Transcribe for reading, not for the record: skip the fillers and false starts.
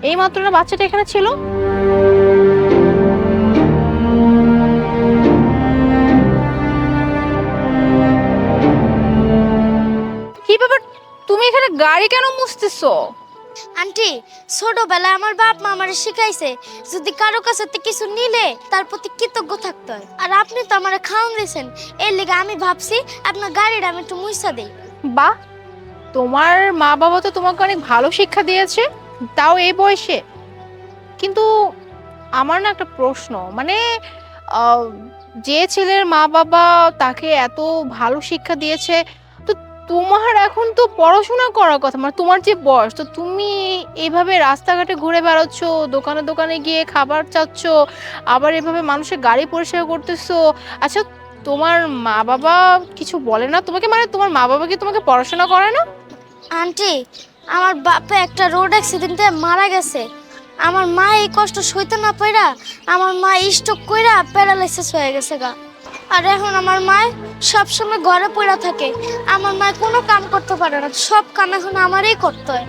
এই মাত্র না বাচ্চাটা এখানে ছিল। কি ব্যাপার, তুমি এখানে গাড়ি কেন মুছতেছো? আন্টি, ছোটবেলায় আমার বাপ মা আমারে শিখাইছে যদি কারো কাছে থেকে কিছু নিলে তার প্রতি কৃতজ্ঞ থাকতে হয়। আর আপনি তো আমারে খাওয়ান দিয়েছেন, এর লিগে আমি ভাবছি আপনার গাড়িটা আমি একটু মুইছা দেই। বাহ, তোমার মা বাবা তো তোমাকে অনেক ভালো শিক্ষা দিয়েছে, তাও এই বয়সে। কিন্তু আমার না একটা প্রশ্ন, মানে আহ, যে ছেলের মা বাবা তাকে এত ভালো শিক্ষা দিয়েছে, তো তোমার এখন তো পড়াশোনা করার কথা, মানে তোমার যে বয়স, তো তুমি এইভাবে রাস্তাঘাটে ঘুরে বেড়াচ্ছ, দোকানে দোকানে গিয়ে খাবার চাচ্ছ, আবার এভাবে মানুষের গাড়ি পরিষ্কার করতেছো। আচ্ছা, তোমার মা বাবা কিছু বলে না তোমাকে? মানে তোমার মা বাবা কি তোমাকে পড়াশোনা করে না? আন্টি, আমার বাপে একটা রোড অ্যাক্সিডেন্টে মারা গেছে। আমার মা এই কষ্ট সইতে না পাইরা আমার মা স্ট্রোক কইরা প্যারালাইসিস হয়ে গেছে গা। আর এখন আমার মা সবসময় ঘরে পড়া থাকে। আমার মা কোনো কাম করতে পারে না, সব কাম এখন আমারই করতে হয়।